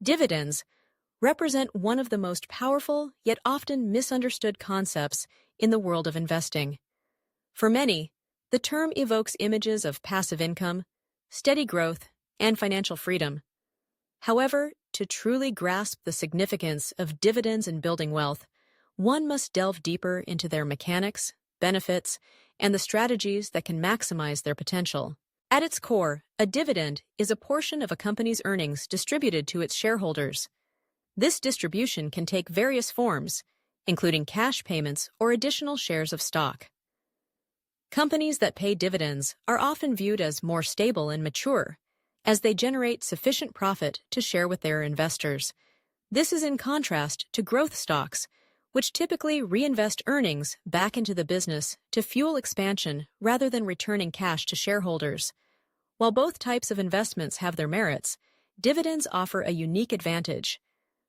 Dividends represent one of the most powerful yet often misunderstood concepts in the world of investing. For many, the term evokes images of passive income, steady growth, and financial freedom. However, to truly grasp the significance of dividends in building wealth, one must delve deeper into their mechanics, benefits, and the strategies that can maximize their potential. At its core, a dividend is a portion of a company's earnings distributed to its shareholders. This distribution can take various forms, including cash payments or additional shares of stock. Companies that pay dividends are often viewed as more stable and mature, as they generate sufficient profit to share with their investors. This is in contrast to growth stocks, which typically reinvest earnings back into the business to fuel expansion rather than returning cash to shareholders. While both types of investments have their merits, dividends offer a unique advantage.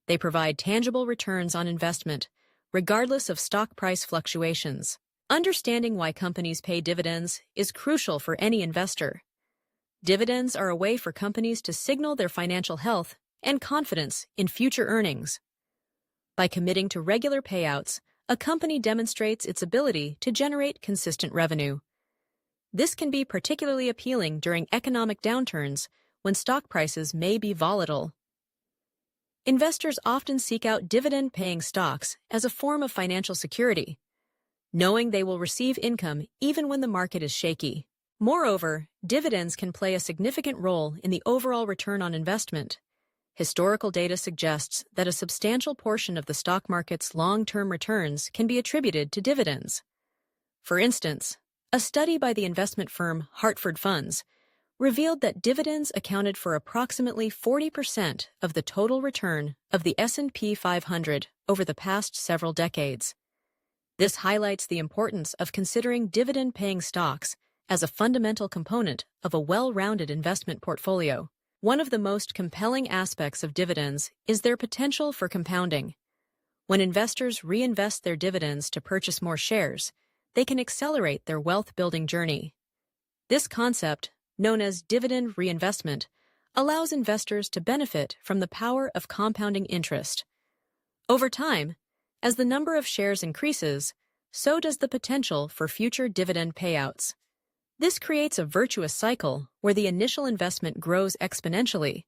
They provide tangible returns on investment, regardless of stock price fluctuations. Understanding why companies pay dividends is crucial for any investor. Dividends are a way for companies to signal their financial health and confidence in future earnings. By committing to regular payouts, a company demonstrates its ability to generate consistent revenue. This can be particularly appealing during economic downturns when stock prices may be volatile. Investors often seek out dividend-paying stocks as a form of financial security, knowing they will receive income even when the market is shaky. Moreover, dividends can play a significant role in the overall return on investment. Historical data suggests that a substantial portion of the stock market's long-term returns can be attributed to dividends. For instance, a study by the investment firm Hartford Funds revealed that dividends accounted for approximately 40% of the total return of the S&P 500 over the past several decades. This highlights the importance of considering dividend-paying stocks as a fundamental component of a well-rounded investment portfolio. One of the most compelling aspects of dividends is their potential for compounding. When investors reinvest their dividends to purchase more shares, they can accelerate their wealth-building journey. This concept, known as dividend reinvestment, allows investors to benefit from the power of compounding interest. Over time, as the number of shares increases, so does the potential for future dividend payouts. This creates a virtuous cycle where the initial investment grows exponentially,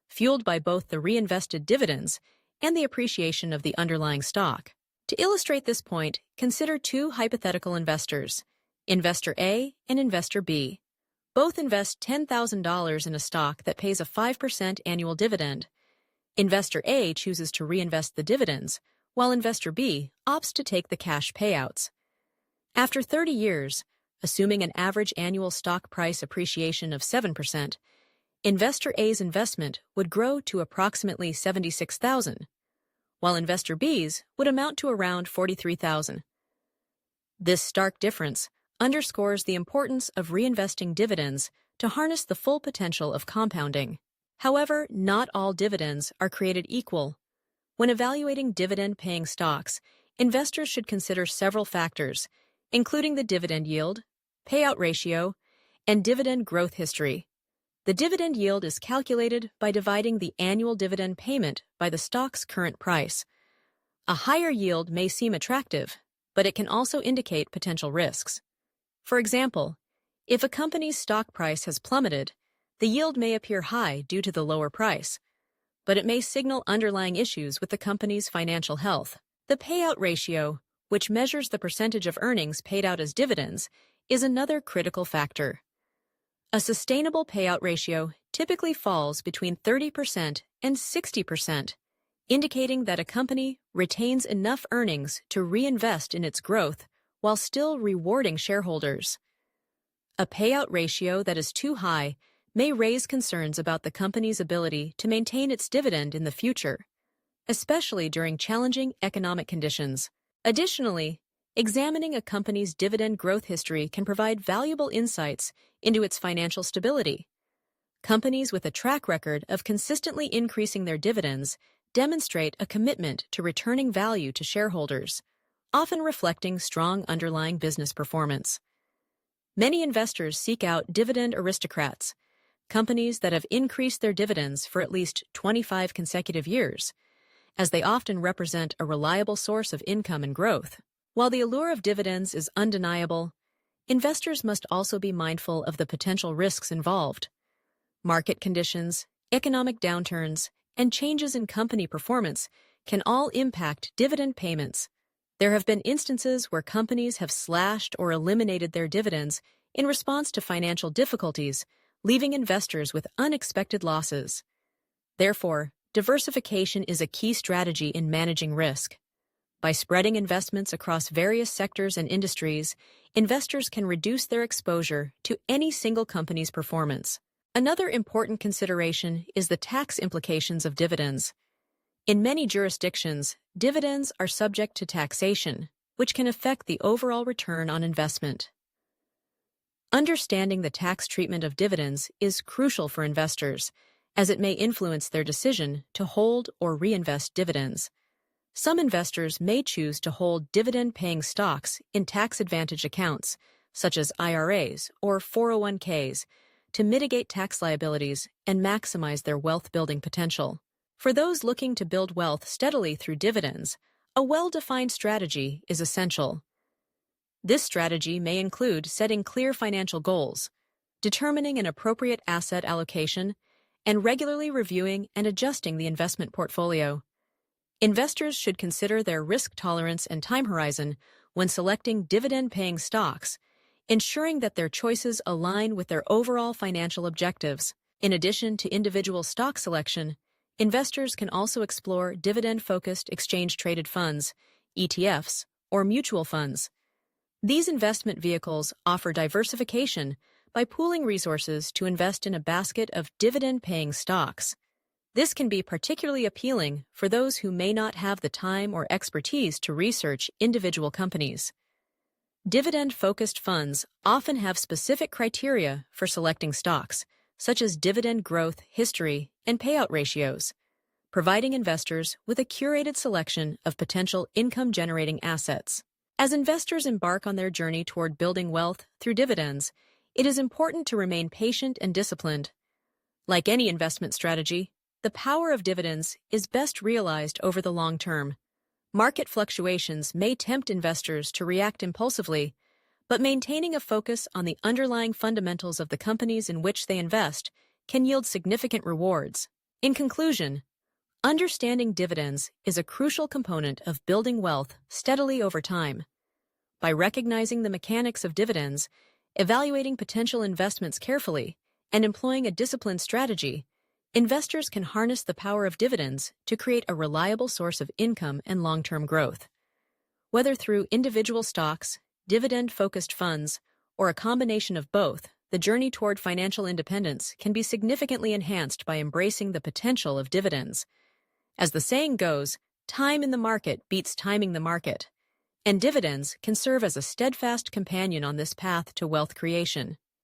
fueled by both the reinvested dividends and the appreciation of the underlying stock. To illustrate this point, consider two hypothetical investors, Investor A and Investor B. Both invest $10,000 in a stock that pays a 5% annual dividend. Investor A chooses to reinvest the dividends, while Investor B opts to take the cash payouts. After 30 years, assuming an average annual stock price appreciation of 7%, Investor A's investment would grow to approximately $76,000, while Investor B's would amount to around $43,000. This stark difference underscores the importance of reinvesting dividends to harness the full potential of compounding. However, not all dividends are created equal. When evaluating dividend-paying stocks, investors should consider several factors, including the dividend yield, payout ratio, and dividend growth history. The dividend yield is calculated by dividing the annual dividend payment by the stock's current price. A higher yield may seem attractive, but it can also indicate potential risks. For example, if a company's stock price has plummeted, the yield may appear high due to the lower price, but it may signal underlying issues with the company's financial health. The payout ratio, which measures the percentage of earnings paid out as dividends, is another critical factor. A sustainable payout ratio typically falls between 30% and 60%, indicating that a company retains enough earnings to reinvest in its growth while still rewarding shareholders. A payout ratio that is too high may raise concerns about the company's ability to maintain its dividend in the future, especially during challenging economic conditions. Additionally, examining a company's dividend growth history can provide valuable insights into its financial stability. Companies with a track record of consistently increasing their dividends demonstrate a commitment to returning value to shareholders, often reflecting strong underlying business performance. Many investors seek out dividend aristocrats, companies that have increased their dividends for at least 25 consecutive years, as they often represent a reliable source of income and growth. While the allure of dividends is undeniable, investors must also be mindful of the potential risks involved. Market conditions, economic downturns, and changes in company performance can all impact dividend payments. There have been instances where companies have slashed or eliminated their dividends in response to financial difficulties, leaving investors with unexpected losses. Therefore, diversification is a key strategy in managing risk. By spreading investments across various sectors and industries, investors can reduce their exposure to any single company's performance. Another important consideration is the tax implications of dividends. In many jurisdictions, dividends are subject to taxation, which can affect the overall return on investment. Understanding the tax treatment of dividends is crucial for investors, as it may influence their decision to hold or reinvest dividends. Some investors may choose to hold dividend-paying stocks in tax-advantaged accounts, such as IRAs or 401ks, to mitigate tax liabilities and maximize their wealth-building potential. For those looking to build wealth steadily through dividends, a well-defined strategy is essential. This strategy may include setting clear financial goals, determining an appropriate asset allocation, and regularly reviewing and adjusting the investment portfolio. Investors should consider their risk tolerance and time horizon when selecting dividend-paying stocks, ensuring that their choices align with their overall financial objectives. In addition to individual stock selection, investors can also explore dividend-focused exchange-traded funds, ETFs, or mutual funds. These investment vehicles offer diversification by pooling resources to invest in a basket of dividend-paying stocks. This can be particularly appealing for those who may not have the time or expertise to research individual companies. Dividend-focused funds often have specific criteria for selecting stocks, such as dividend growth history and payout ratios, providing investors with a curated selection of potential income-generating assets. As investors embark on their journey toward building wealth through dividends, it is important to remain patient and disciplined. Like any investment strategy, the power of dividends is best realized over the long term. Market fluctuations may tempt investors to react impulsively, but maintaining a focus on the underlying fundamentals of the companies in which they invest can yield significant rewards. In conclusion, understanding dividends is a crucial component of building wealth steadily over time. By recognizing the mechanics of dividends, evaluating potential investments carefully, and employing a disciplined strategy, investors can harness the power of dividends to create a reliable source of income and long-term growth. Whether through individual stocks, dividend-focused funds, or a combination of both, the journey toward financial independence can be significantly enhanced by embracing the potential of dividends. As the saying goes, time in the market beats timing the market, and dividends can serve as a steadfast companion on this path to wealth creation.